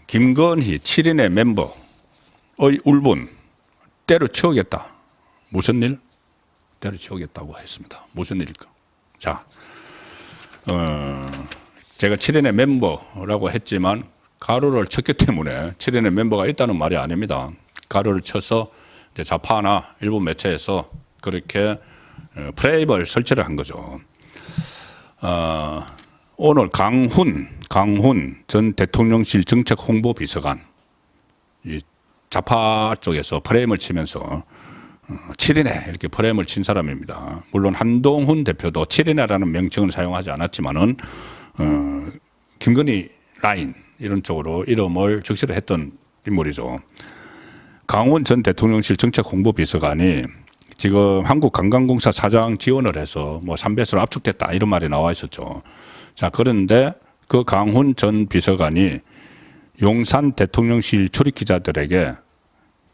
김건희 7인의 멤버의 울분 때려치우겠다. 무슨 일? 때려치우겠다고 했습니다. 무슨 일일까? 자, 제가 7인의 멤버라고 했지만 가로를 쳤기 때문에 7인의 멤버가 있다는 말이 아닙니다. 가로를 쳐서 이제 좌파나 일부 매체에서 그렇게 프레임을 설치를 한 거죠. 오늘 강훈 전 대통령실 정책 홍보 비서관, 이 좌파 쪽에서 프레임을 치면서 7인회 이렇게 프레임을 친 사람입니다. 물론 한동훈 대표도 7인회라는 명칭을 사용하지 않았지만은 김건희 라인 이런 쪽으로 이름을 적시를 했던 인물이죠. 강훈 전 대통령실 정책 홍보 비서관이 지금 한국관광공사 사장 지원을 해서 뭐 3배수로 압축됐다 이런 말이 나와 있었죠. 자, 그런데 그 강훈 전 비서관이 용산 대통령실 출입 기자들에게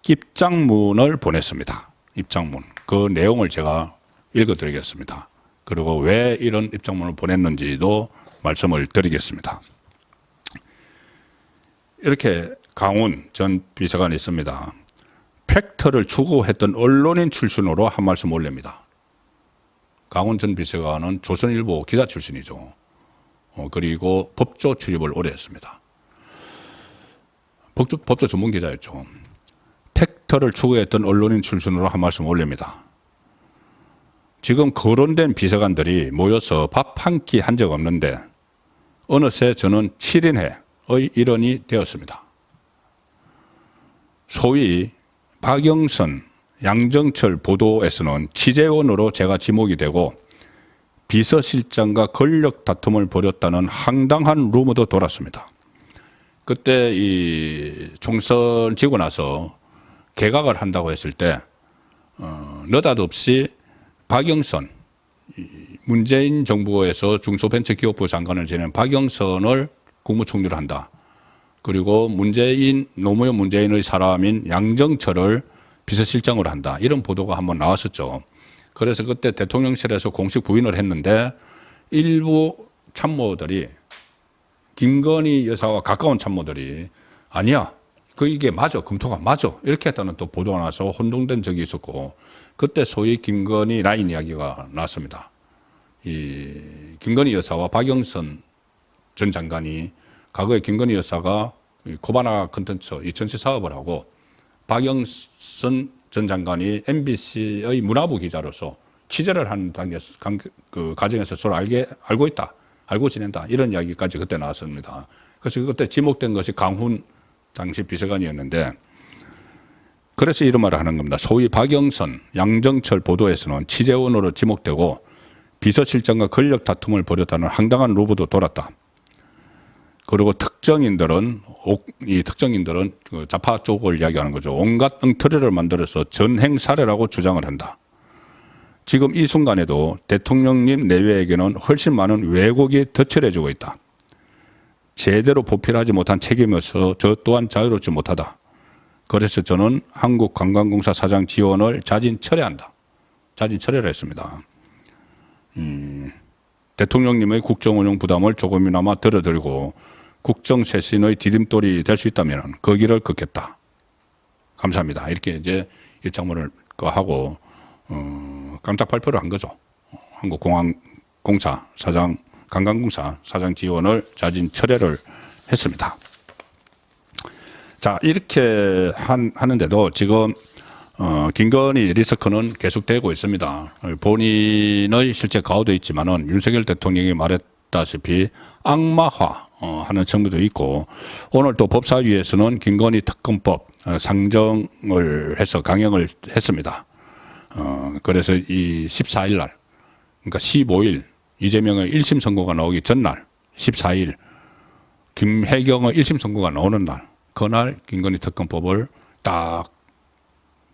입장문을 보냈습니다. 입장문. 그 내용을 제가 읽어드리겠습니다. 그리고 왜 이런 입장문을 보냈는지도 말씀을 드리겠습니다. 이렇게 강훈 전 비서관이 있습니다. 팩트를 추구했던 언론인 출신으로 한 말씀 올립니다. 강훈 전 비서관은 조선일보 기자 출신이죠. 그리고 법조 출입을 오래 했습니다. 법조 전문 기자였죠. 팩트를 추구했던 언론인 출신으로 한 말씀 올립니다. 지금 거론된 비서관들이 모여서 밥 한 끼 한 적 없는데 어느새 저는 7인회의 일원이 되었습니다. 소위 박영선, 양정철 보도에서는 취재원으로 제가 지목이 되고 비서실장과 권력 다툼을 벌였다는 황당한 루머도 돌았습니다. 그때 이 총선 지고 나서 개각을 한다고 했을 때 느닷없이 박영선, 문재인 정부에서 중소벤처기업부 장관을 지낸 박영선을 국무총리로 한다. 그리고 노무현 문재인의 사람인 양정철을 비서실장으로 한다. 이런 보도가 한번 나왔었죠. 그래서 그때 대통령실에서 공식 부인을 했는데 일부 참모들이 김건희 여사와 가까운 참모들이 아니야. 이게 맞아. 검토가 맞아. 이렇게 했다는 또 보도가 나서 혼동된 적이 있었고 그때 소위 김건희 라인 이야기가 나왔습니다. 이 김건희 여사와 박영선 전 장관이 과거에 김건희 여사가 코바나 컨텐츠 이 전시 사업을 하고 박영선 전 장관이 MBC의 문화부 기자로서 취재를 하는 그 과정에서 서로 알고 있다. 알고 지낸다. 이런 이야기까지 그때 나왔습니다. 그래서 그때 지목된 것이 강훈 당시 비서관이었는데 그래서 이런 말을 하는 겁니다. 소위 박영선, 양정철 보도에서는 취재원으로 지목되고 비서실장과 권력 다툼을 벌였다는 황당한 루머도 돌았다. 그리고 특정인들은 그 좌파 쪽을 이야기하는 거죠. 온갖 엉터리를 만들어서 전행 사례라고 주장을 한다. 지금 이 순간에도 대통령님 내외에게는 훨씬 많은 왜곡이 덧칠해지고 있다. 제대로 보필하지 못한 책임에서 저 또한 자유롭지 못하다. 그래서 저는 한국관광공사 사장 지원을 자진 철회한다. 자진 철회를 했습니다. 대통령님의 국정운영 부담을 조금이나마 덜어들고 국정쇄신의 디딤돌이 될 수 있다면 그 길을 걷겠다. 감사합니다. 이렇게 이제 입장문을 하고 깜짝 발표를 한 거죠. 한국공항공사 사장, 관광공사 사장 지원을 자진 철회를 했습니다. 자, 이렇게 하는데도 지금 김건희 리스크는 계속되고 있습니다. 본인의 실제 가오도 있지만은 윤석열 대통령이 말했다시피 악마화 하는 정부도 있고 오늘 또 법사위에서는 김건희 특검법 상정을 해서 강행을 했습니다. 그래서 이 14일 날, 그러니까 15일 이재명의 1심 선고가 나오기 전날 14일 김혜경의 1심 선고가 나오는 날 그날 김건희 특검법을 딱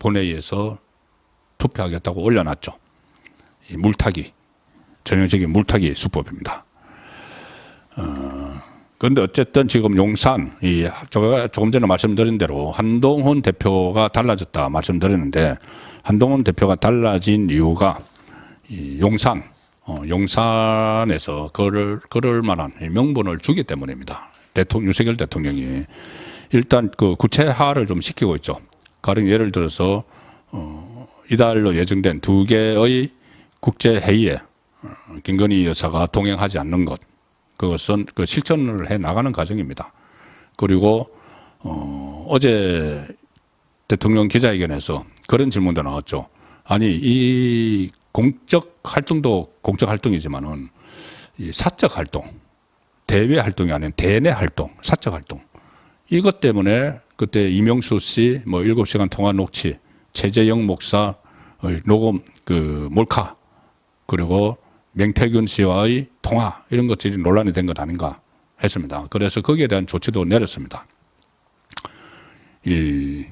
본회의에서 투표하겠다고 올려놨죠. 이 물타기, 전형적인 물타기 수법입니다. 그런데 어쨌든 지금 용산, 제가 조금 전에 말씀드린 대로 한동훈 대표가 달라졌다 말씀드렸는데 한동훈 대표가 달라진 이유가 이 용산에서 그럴 만한 명분을 주기 때문입니다. 윤석열 대통령이 일단 그 구체화를 좀 시키고 있죠. 가령 예를 들어서 이달로 예정된 2개의 국제 회의에 김건희 여사가 동행하지 않는 것, 그것은 그 실천을 해 나가는 과정입니다. 그리고 어제 대통령 기자회견에서 그런 질문도 나왔죠. 아니 이 공적 활동도 공적 활동이지만은 이 사적 활동, 대외 활동이 아닌 대내 활동, 사적 활동 이것 때문에 그때 이명수 씨 뭐 7시간 통화 녹취, 최재형 목사의 녹음 그 몰카 그리고 명태균 씨와의 통화 이런 것들이 논란이 된 것 아닌가 했습니다. 그래서 거기에 대한 조치도 내렸습니다. 이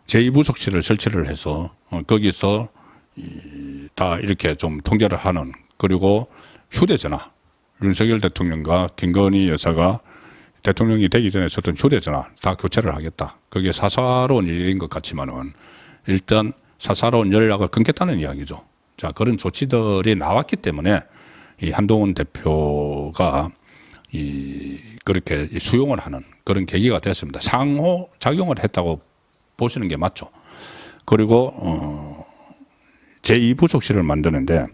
제2부속실을 설치를 해서 거기서 다 이렇게 좀 통제를 하는, 그리고 휴대전화, 윤석열 대통령과 김건희 여사가 대통령이 되기 전에 썼던 휴대전화 다 교체를 하겠다. 그게 사사로운 일인 것 같지만은 일단 사사로운 연락을 끊겠다는 이야기죠. 자, 그런 조치들이 나왔기 때문에 이 한동훈 대표가 그렇게 수용을 하는 그런 계기가 됐습니다. 상호 작용을 했다고 보시는 게 맞죠. 그리고 제2부속실을 만드는데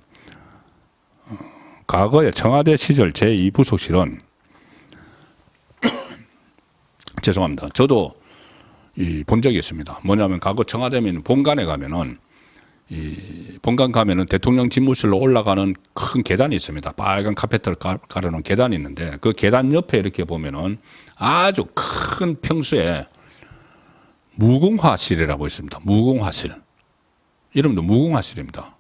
과거에 청와대 시절 제2부속실은 죄송합니다. 저도 본 적이 있습니다. 뭐냐면 과거 청와대면 본관에 가면은 본관 가면은 대통령 집무실로 올라가는 큰 계단이 있습니다. 빨간 카페트를 깔아놓은 계단이 있는데 그 계단 옆에 이렇게 보면은 아주 큰 평수에 무궁화실이라고 있습니다. 무궁화실. 이름도 무궁화실입니다.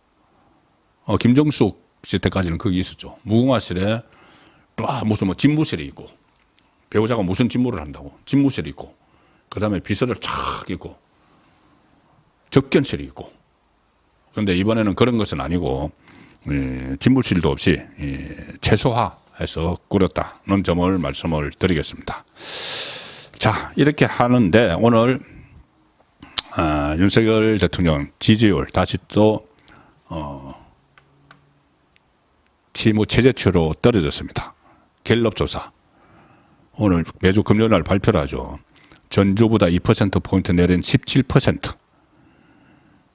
김정숙 씨 때까지는 거기 있었죠. 무궁화실에 또 무슨 뭐 집무실이 있고 배우자가 무슨 집무를 한다고 집무실이 있고 그 다음에 비서들 촥 있고 접견실이 있고. 그런데 이번에는 그런 것은 아니고 집무실도 없이 최소화해서 꾸렸다는 점을 말씀을 드리겠습니다. 자, 이렇게 하는데 오늘 윤석열 대통령 지지율 다시 또 취임 최저치로 떨어졌습니다. 갤럽 조사 오늘 매주 금요일날 발표를 하죠. 전주보다 2%포인트 내린 17%.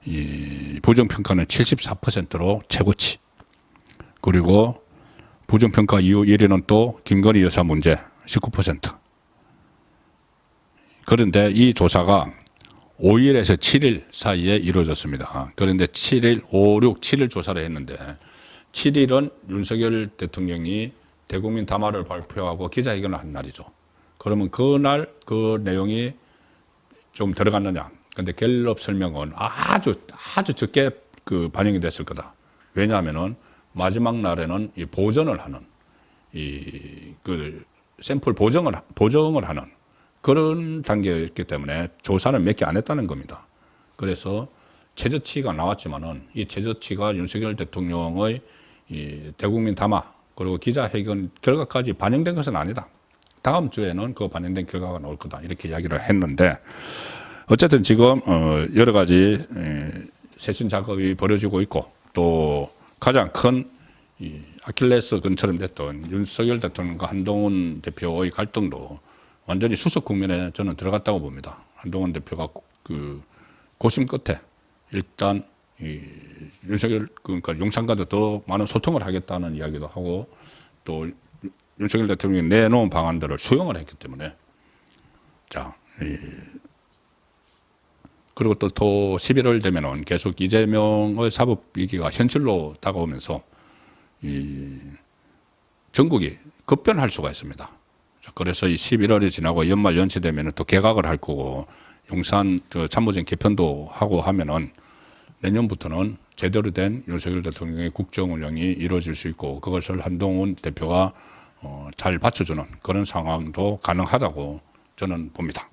이 부정평가는 74%로 최고치. 그리고 부정평가 이후 1위는 또 김건희 여사 문제 19%. 그런데 이 조사가 5일에서 7일 사이에 이루어졌습니다. 그런데 7일, 5, 6, 7일 조사를 했는데 7일은 윤석열 대통령이 대국민 담화를 발표하고 기자회견을 한 날이죠. 그러면 그날 그 내용이 좀 들어갔느냐. 근데 갤럽 설명은 아주 적게 그 반영이 됐을 거다. 왜냐하면은 마지막 날에는 이 보전을 하는 그 샘플 보정을 하는 그런 단계였기 때문에 조사는 몇 개 안 했다는 겁니다. 그래서 최저치가 나왔지만은 이 최저치가 윤석열 대통령의 이 대국민 담화 그리고 기자회견 결과까지 반영된 것은 아니다. 다음 주에는 그 반영된 결과가 나올 거다. 이렇게 이야기를 했는데 어쨌든 지금 여러 가지 쇄신 작업이 벌어지고 있고 또 가장 큰 아킬레스건처럼 됐던 윤석열 대통령과 한동훈 대표의 갈등도 완전히 수습 국면에 저는 들어갔다고 봅니다. 한동훈 대표가 그 고심 끝에 일단 윤석열 그러니까 용산과도 더 많은 소통을 하겠다는 이야기도 하고 또 윤석열 대통령이 내놓은 방안들을 수용을 했기 때문에 자 그리고 또 11월 되면은 계속 이재명의 사법 위기가 현실로 다가오면서 전국이 급변할 수가 있습니다. 그래서 이 11월이 지나고 연말 연시 되면은 또 개각을 할 거고 용산 참모진 개편도 하고 하면은 내년부터는 제대로 된 윤석열 대통령의 국정 운영이 이루어질 수 있고 그것을 한동훈 대표가 잘 받쳐주는 그런 상황도 가능하다고 저는 봅니다.